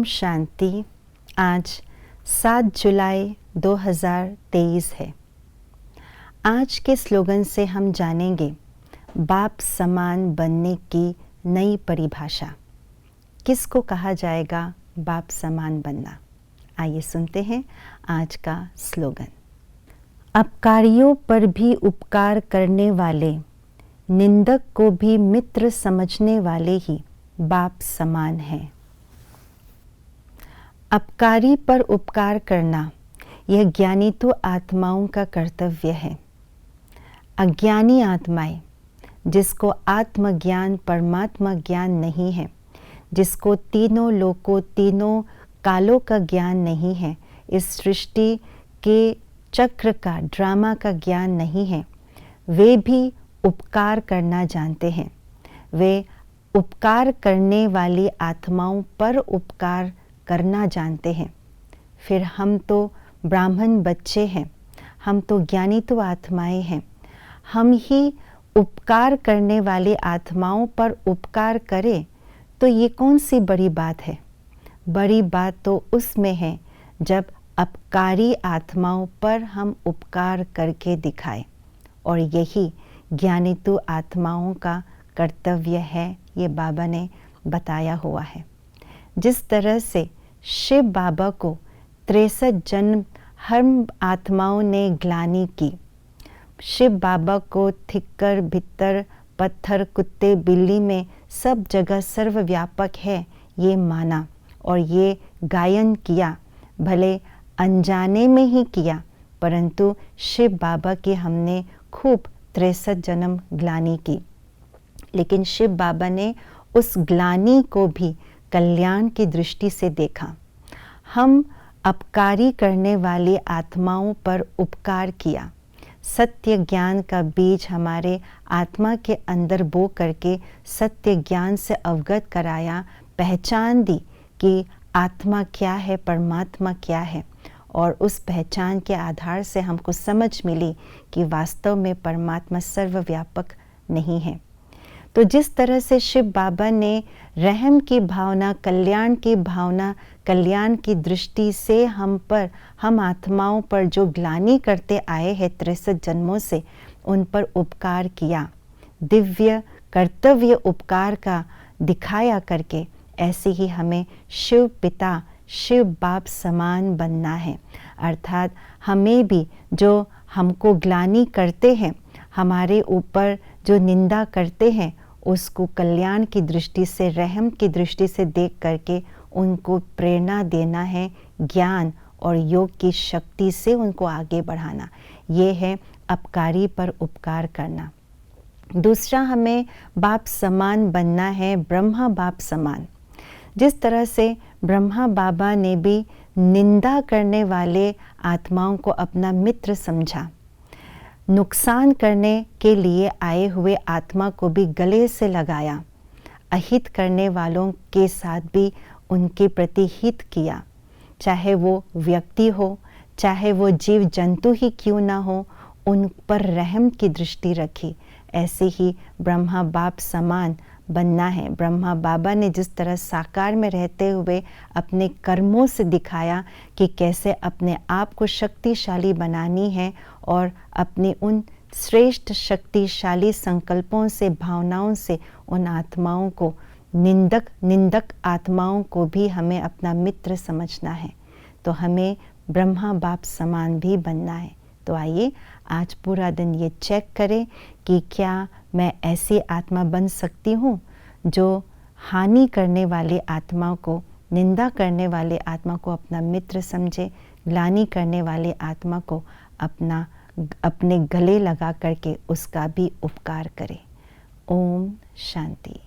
शांति। आज 7 जुलाई 2023 है। आज के स्लोगन से हम जानेंगे बाप समान बनने की नई परिभाषा। किसको कहा जाएगा बाप समान बनना? आइए सुनते हैं आज का स्लोगन। अपकारियों पर भी उपकार करने वाले, निंदक को भी मित्र समझने वाले ही बाप समान हैं। अपकारी पर उपकार करना यह ज्ञानी तो आत्माओं का कर्तव्य है। अज्ञानी आत्माएं, जिसको आत्मज्ञान परमात्मा ज्ञान नहीं है, जिसको तीनों लोकों तीनों कालों का ज्ञान नहीं है, इस सृष्टि के चक्र का ड्रामा का ज्ञान नहीं है, वे भी उपकार करना जानते हैं। वे उपकार करने वाली आत्माओं पर उपकार करना जानते हैं। फिर हम तो ब्राह्मण बच्चे हैं, हम तो ज्ञानी तो आत्माएं हैं। हम ही उपकार करने वाली आत्माओं पर उपकार करें तो ये कौन सी बड़ी बात है? बड़ी बात तो उसमें है जब अपकारी आत्माओं पर हम उपकार करके दिखाएं, और यही ज्ञानी तो आत्माओं का कर्तव्य है। ये बाबा ने बताया हुआ है। जिस तरह से शिव बाबा को 63 जन्म हर आत्माओं ने ग्लानि की, शिव बाबा को थिक्कर भित्तर पत्थर कुत्ते बिल्ली में सब जगह सर्वव्यापक है ये माना और ये गायन किया। भले अनजाने में ही किया, परंतु शिव बाबा की हमने खूब 63 जन्म ग्लानि की। लेकिन शिव बाबा ने उस ग्लानि को भी कल्याण की दृष्टि से देखा। हम अपकारी करने वाली आत्माओं पर उपकार किया। सत्य ज्ञान का बीज हमारे आत्मा के अंदर बो करके सत्य ज्ञान से अवगत कराया, पहचान दी कि आत्मा क्या है, परमात्मा क्या है, और उस पहचान के आधार से हमको समझ मिली कि वास्तव में परमात्मा सर्वव्यापक नहीं है। तो जिस तरह से शिव बाबा ने रहम की भावना, कल्याण की भावना, कल्याण की दृष्टि से हम आत्माओं पर जो ग्लानि करते आए हैं 63 जन्मों से, उन पर उपकार किया, दिव्य कर्तव्य उपकार का दिखाया करके, ऐसे ही हमें शिव पिता, शिव बाप समान बनना है। अर्थात हमें भी जो हमको ग्लानि करते हैं, हमारे ऊपर जो निंदा करते हैं, उसको कल्याण की दृष्टि से, रहम की दृष्टि से देख करके उनको प्रेरणा देना है, ज्ञान और योग की शक्ति से उनको आगे बढ़ाना। ये है अपकारी पर उपकार करना। दूसरा, हमें बाप समान बनना है, ब्रह्मा बाप समान। जिस तरह से ब्रह्मा बाबा ने भी निंदा करने वाले आत्माओं को अपना मित्र समझा, नुकसान करने के लिए आए हुए आत्मा को भी गले से लगाया, अहित करने वालों के साथ भी उनके प्रति हित किया, चाहे वो व्यक्ति हो, चाहे वो जीव जंतु ही क्यों ना हो, उन पर रहम की दृष्टि रखी। ऐसे ही ब्रह्मा बाप समान बनना है। ब्रह्मा बाबा ने जिस तरह साकार में रहते हुए अपने कर्मों से दिखाया कि कैसे अपने आप को शक्तिशाली बनानी है, और अपने उन श्रेष्ठ शक्तिशाली संकल्पों से, भावनाओं से उन आत्माओं को, निंदक आत्माओं को भी हमें अपना मित्र समझना है। तो हमें ब्रह्मा बाप समान भी बनना है। तो आइए आज पूरा दिन ये चेक करें कि क्या मैं ऐसी आत्मा बन सकती हूँ जो हानि करने वाले आत्मा को, निंदा करने वाले आत्मा को अपना मित्र समझे, ग्लानि करने वाले आत्मा को अपने गले लगा करके उसका भी उपकार करे। ओम शांति।